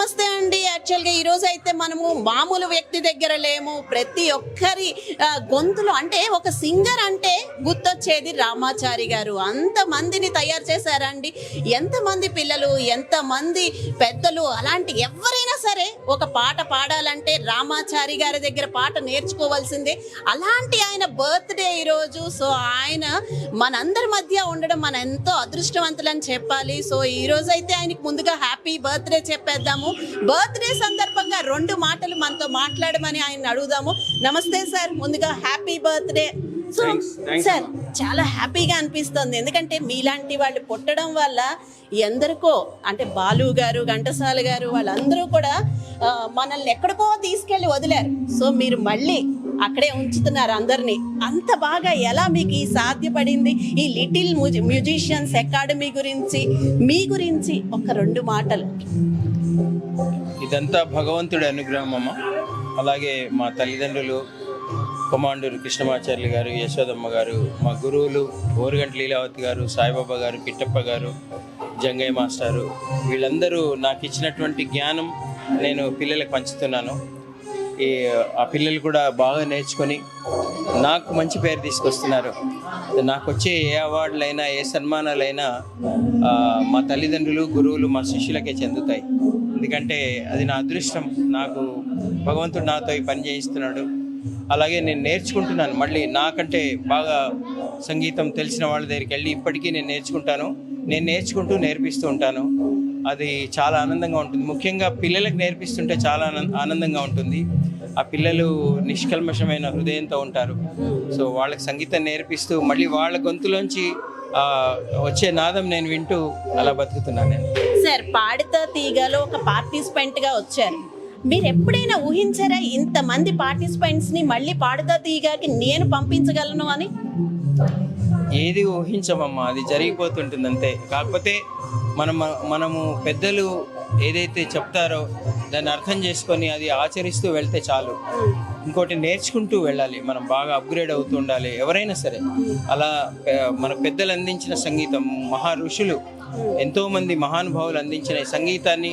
నమస్తే అండి. యాక్చువల్గా ఈరోజు అయితే మనము మామూలు వ్యక్తి దగ్గర లేము. ప్రతి ఒక్కరి గొంతులో అంటే ఒక సింగర్ అంటే గుర్తొచ్చేది రామాచారి గారు. అంతమందిని తయారు చేశారండి. ఎంతమంది పిల్లలు, ఎంతమంది పెద్దలు, అలాంటి ఎవరైనా సరే ఒక పాట పాడాలంటే రామాచారి గారి దగ్గర పాట నేర్చుకోవాల్సిందే. అలాంటి ఆయన బర్త్డే ఈరోజు. సో ఆయన మనందరి మధ్య ఉండడం మన ఎంతో అదృష్టవంతులని చెప్పాలి. సో ఈరోజు అయితే ఆయనకి ముందుగా హ్యాపీ బర్త్డే చెప్పేద్దాము. బర్త్డే సందర్భంగా 2 మాటలు మనతో మాట్లాడమని ఆయన అడుగుదాము. నమస్తే సార్, ముందుగా హ్యాపీ బర్త్డే. సో సార్, చాలా హ్యాపీగా అనిపిస్తుంది. ఎందుకంటే మీలాంటి వాళ్ళు పుట్టడం వల్ల ఎందరికో అంటే బాలు గారు, ఘంటసాల గారు వాళ్ళందరూ కూడా మనల్ని ఎక్కడికో తీసుకెళ్ళి వదిలారు. సో మీరు మళ్ళీ అక్కడే ఉంచుతున్నారు అందరినీ. అంత బాగా ఎలా మీకు ఈ సాధ్యపడింది? ఈ లిటిల్ మ్యూజిషియన్స్ అకాడమీ గురించి, మీ గురించి ఒక 2 మాటలు. ఇదంతా భగవంతుడి అనుగ్రహం అమ్మ. అలాగే మా తల్లిదండ్రులు కొమాండూరు కృష్ణమాచార్యులు గారు, యశోదమ్మ గారు, మా గురువులు ఓరుగంటి లీలావతి గారు, సాయిబాబా గారు, కిట్టప్ప గారు, జంగయ్య మాస్టారు, వీళ్ళందరూ నాకు ఇచ్చినటువంటి జ్ఞానం నేను పిల్లలకు పంచుతున్నాను. ఆ పిల్లలు కూడా బాగా నేర్చుకొని నాకు మంచి పేరు తీసుకొస్తున్నారు. నాకు వచ్చే ఏ అవార్డులైనా, ఏ సన్మానాలైనా మా తల్లిదండ్రులు, గురువులు, మా శిష్యులకే చెందుతాయి. ఎందుకంటే అది నా అదృష్టం. నాకు భగవంతుడు నాతో ఈ పని చేయిస్తున్నాడు. అలాగే నేను నేర్చుకుంటున్నాను. మళ్ళీ నాకంటే బాగా సంగీతం తెలిసిన వాళ్ళ దగ్గరికి వెళ్ళి ఇప్పటికీ నేను నేర్చుకుంటాను. నేను నేర్చుకుంటూ నేర్పిస్తూ ఉంటాను. అది చాలా ఆనందంగా ఉంటుంది. ముఖ్యంగా పిల్లలకు నేర్పిస్తుంటే చాలా ఆనందంగా ఉంటుంది. ఆ పిల్లలు నిష్కల్మషమైన హృదయంతో ఉంటారు. సో వాళ్ళకి సంగీతం నేర్పిస్తూ మళ్ళీ వాళ్ళ గొంతులోంచి వచ్చే నాదం నేను వింటూ అలా బతుకుతున్నాను నేను. సార్, పాడుతా తీగలో ఒక పార్టిసిపెంట్గా వచ్చారు. మీరు ఎప్పుడైనా ఊహించారా ఇంతమంది పార్టిసిపెంట్స్ని మళ్ళీ పాడుతా తీగకి నేను పంపించగలను అని? ఏది ఊహించమమ్మా, అది జరిగిపోతుంటుంది అంతే. కాకపోతే మనము పెద్దలు ఏదైతే చెప్తారో దాన్ని అర్థం చేసుకొని అది ఆచరిస్తూ వెళ్తే చాలు. ఇంకోటి నేర్చుకుంటూ వెళ్ళాలి. మనం బాగా అప్గ్రేడ్ అవుతూ ఉండాలి. ఎవరైనా సరే అలా మన పెద్దలు అందించిన సంగీతం, మహా ఋషులు ఎంతోమంది మహానుభావులు అందించిన సంగీతాన్ని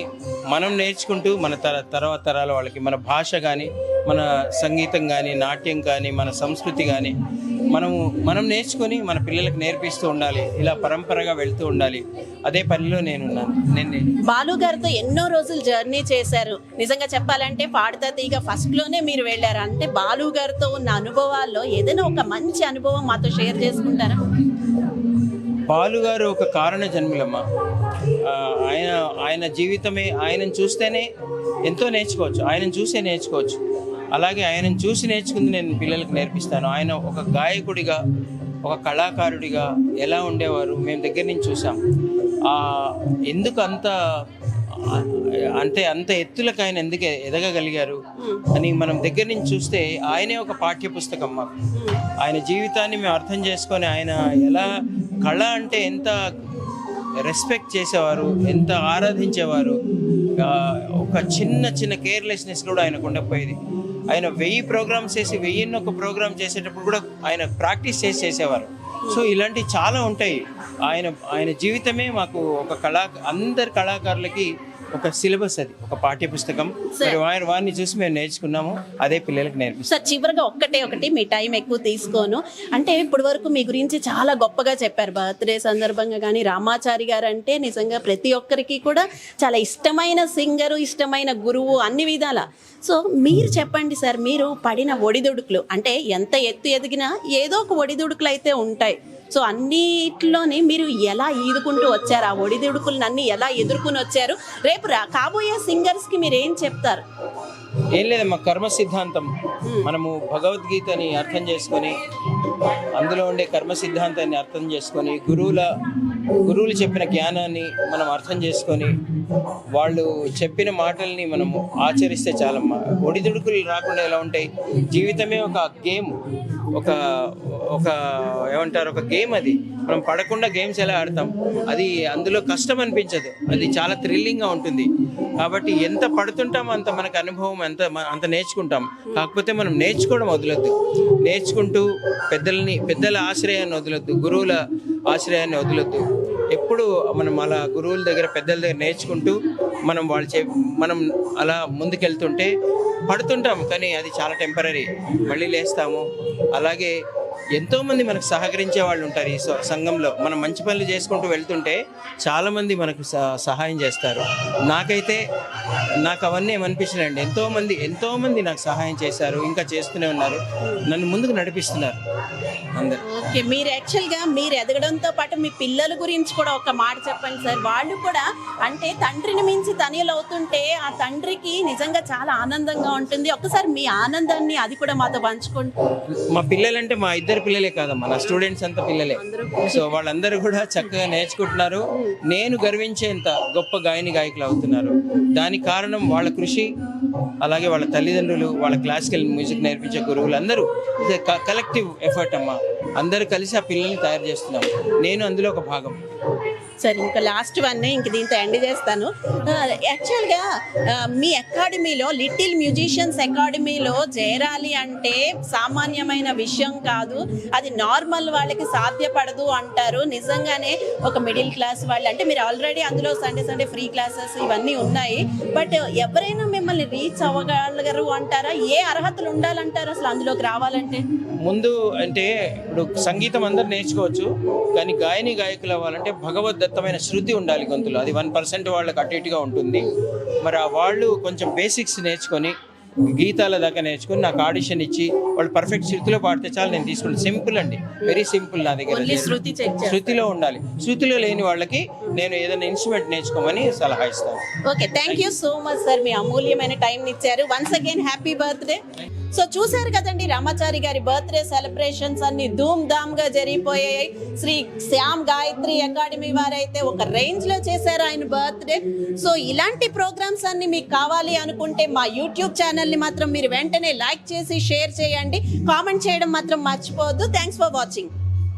మనం నేర్చుకుంటూ మన తర్వాత తరాల వాళ్ళకి మన భాష కానీ, మన సంగీతం కానీ, నాట్యం కానీ, మన సంస్కృతి కానీ మనం నేర్చుకొని మన పిల్లలకు నేర్పిస్తూ ఉండాలి. ఇలా పరంపరగా వెళ్తూ ఉండాలి. అదే పనిలో నేనున్నాను. బాలు గారితో ఎన్నో రోజులు జర్నీ చేశారు. నిజంగా చెప్పాలంటే పాడుతా తీగ ఫస్ట్లోనే మీరు వెళ్ళారు. అంటే బాలు గారితో ఉన్న అనుభవాల్లో ఏదైనా ఒక మంచి అనుభవం మాతో షేర్ చేసుకుంటారా? బాలు గారు ఒక కారణ జన్ములమ్మ. ఆయన జీవితమే, ఆయనను చూస్తేనే ఎంతో నేర్చుకోవచ్చు. ఆయనను చూసే నేర్చుకోవచ్చు. అలాగే ఆయనను చూసి నేర్చుకుంది నేను పిల్లలకు నేర్పిస్తాను. ఆయన ఒక గాయకుడిగా, ఒక కళాకారుడిగా ఎలా ఉండేవారు మేము దగ్గర నుంచి చూసాం. ఎందుకు అంత ఎత్తులకు ఆయన ఎందుకు ఎదగగలిగారు అని మనం దగ్గర నుంచి చూస్తే ఆయనే ఒక పాఠ్య పుస్తకం మాకు. ఆయన జీవితాన్ని మేము అర్థం చేసుకొని ఆయన ఎలా కళ అంటే ఎంత రెస్పెక్ట్ చేసేవారు, ఎంత ఆరాధించేవారు. ఒక చిన్న కేర్లెస్నెస్ కూడా ఆయనకు ఉండకపోయేది. ఆయన 1000 ప్రోగ్రామ్స్ చేసి 1001 ప్రోగ్రామ్ చేసేటప్పుడు కూడా ఆయన ప్రాక్టీస్ చేసేవారు. సో ఇలాంటివి చాలా ఉంటాయి. ఆయన జీవితమే మాకు ఒక అందరి కళాకారులకి ఒక సిలబస్, అది ఒక పాఠ్య పుస్తకం. వారిని చూసి మేము నేర్చుకున్నాము. అదే పిల్లలకు నేర్పిస్తాం. సార్, చివరిగా ఒకటి మీ టైం ఎక్కువ తీసుకోను. అంటే ఇప్పటి వరకు మీ గురించి చాలా గొప్పగా చెప్పారు. బర్త్డే సందర్భంగా కానీ రామాచారి గారు అంటే నిజంగా ప్రతి ఒక్కరికి కూడా చాలా ఇష్టమైన సింగరు, ఇష్టమైన గురువు, అన్ని విధాల. సో మీరు చెప్పండి సార్, మీరు పడిన ఒడిదుడుకులు అంటే ఎంత ఎత్తు ఎదిగినా ఏదో ఒక ఒడిదుడుకులు అయితే ఉంటాయి. సో అన్నిట్లోని మీరు ఎలా ఈదుకుంటూ వచ్చారు? ఆ ఒడిదుడుకులను అన్ని ఎలా ఎదుర్కొని వచ్చారు? రేపు కాబోయే సింగర్స్కి మీరు ఏం చెప్తారు? ఏం లేదమ్మా, కర్మ సిద్ధాంతం. మనము భగవద్గీతని అర్థం చేసుకొని, అందులో ఉండే కర్మ సిద్ధాంతాన్ని అర్థం చేసుకొని, గురువులు చెప్పిన జ్ఞానాన్ని మనం అర్థం చేసుకొని, వాళ్ళు చెప్పిన మాటల్ని మనము ఆచరిస్తే చాలమ్మా. ఒడిదుడుకులు రాకుండా ఎలా ఉంటాయి? జీవితమే ఒక గేమ్, ఒక ఏమంటారు, ఒక గేమ్. అది మనం పడకుండా గేమ్స్ ఎలా ఆడతాం, అది అందులో కష్టం అనిపించదు. అది చాలా థ్రిల్లింగ్గా ఉంటుంది. కాబట్టి ఎంత పడుతుంటామో అంత మనకు అనుభవం, అంత నేర్చుకుంటాం. కాకపోతే మనం నేర్చుకోవడం వదలొద్దు. నేర్చుకుంటూ పెద్దల ఆశ్రయాన్ని వదలొద్దు, గురువుల ఆశ్రయాన్ని వదలొద్దు. ఎప్పుడు మనం అలా గురువుల దగ్గర పెద్దల దగ్గర నేర్చుకుంటూ మనం మనం అలా ముందుకెళ్తుంటే పడుతుంటాం, కానీ అది చాలా టెంపరీ, మళ్ళీ లేస్తాము. అలాగే ఎంతోమంది మనకు సహకరించే వాళ్ళు ఉంటారు ఈ సంఘంలో. మనం మంచి పనులు చేసుకుంటూ వెళ్తుంటే చాలామంది మనకు సహాయం చేస్తారు. నాకు అవన్నీ ఏమనిపించలేండి, ఎంతోమంది నాకు సహాయం చేశారు, ఇంకా చేస్తూనే ఉన్నారు, నన్ను ముందుకు నడిపిస్తున్నారు అందరు. ఓకే, మీరు యాక్చువల్గా మీరు ఎదగడంతో పాటు మీ పిల్లల గురించి కూడా ఒక మాట చెప్పండి సార్. వాళ్ళు కూడా అంటే తండ్రిని మించి తనయులు అవుతుంటే ఆ తండ్రికి నిజంగా చాలా ఆనందంగా ఉంటుంది. ఒక్కసారి మీ ఆనందాన్ని అది కూడా మాతో పంచుకోండి. మా పిల్లలంటే మా ఇద్దరు పిల్లలే కాదమ్మా, నా స్టూడెంట్స్ అంతా పిల్లలే. సో వాళ్ళందరూ కూడా చక్కగా నేర్చుకుంటున్నారు, నేను గర్వించేంత గొప్ప గాయకులు అవుతున్నారు. దానికి కారణం వాళ్ళ కృషి, అలాగే వాళ్ళ తల్లిదండ్రులు, వాళ్ళ క్లాసికల్ మ్యూజిక్ నేర్పించే గురువులు అందరూ కలెక్టివ్ ఎఫర్ట్ అమ్మా. అందరూ కలిసి ఆ పిల్లల్ని తయారు చేస్తున్నాం, నేను అందులో ఒక భాగం. సరే, ఇంకా లాస్ట్ వన్, ఇంక దీంతో ఎండ్ చేస్తాను. యాక్చువల్గా మీ అకాడమీలో, లిటిల్ మ్యూజిషియన్స్ అకాడమీలో చేరాలి అంటే సామాన్యమైన విషయం కాదు. అది నార్మల్ వాళ్ళకి సాధ్యపడదు అంటారు. నిజంగానే ఒక మిడిల్ క్లాస్ వాళ్ళు అంటే మీరు ఆల్రెడీ అందులో సండే ఫ్రీ క్లాసెస్ ఇవన్నీ ఉన్నాయి. బట్ ఎవరైనా మిమ్మల్ని రీచ్ అవ్వగలరు అంటారా? ఏ అర్హతలు ఉండాలంటారు అసలు అందులోకి రావాలంటే? ముందు అంటే ఇప్పుడు సంగీతం అందరు నేర్చుకోవచ్చు, కానీ గాయకులు అవ్వాలంటే భగవద్దత్తమైన శృతి ఉండాలి గొంతులో. అది 1% వాళ్ళకి అటు ఇటుగా ఉంటుంది. మరి ఆ వాళ్ళు కొంచెం బేసిక్స్ నేర్చుకొని, గీతాల దాకా నేర్చుకొని నాకు ఆడిషన్ ఇచ్చి వాళ్ళు పర్ఫెక్ట్ శృతిలో పాడితే చాలు, నేను తీసుకుంటాను. సింపుల్ అండి, వెరీ సింపుల్. నా దగ్గర శృతిలో ఉండాలి. శృతిలో లేని వాళ్ళకి నేను ఏదైనా ఇన్స్ట్రుమెంట్ నేర్చుకోమని సలహా ఇస్తాను. Okay, thank you so much sir, మీ అమూల్యమైన టైం ఇచ్చారు. Once again happy birthday. So చూశారు కదండి, రామాచారి గారి బర్త్డే సెలబ్రేషన్స్ అన్ని ధూమ్ ధామ్ గా జరిగిపోయాయి. శ్రీ శ్యామ్ గాయత్రి అకాడమీ వారైతే ఒక రేంజ్ లో చేశారు ఆయన బర్త్డే. సో ఇలాంటి ప్రోగ్రామ్స్ అన్ని మీకు కావాలి అనుకుంటే మా యూట్యూబ్ ఛానల్ ని మాత్రం మీరు వెంటనే లైక్ చేసి షేర్ చేయండి, కామెంట్ చేయడం మాత్రం మర్చిపోవద్దు. Thanks for watching.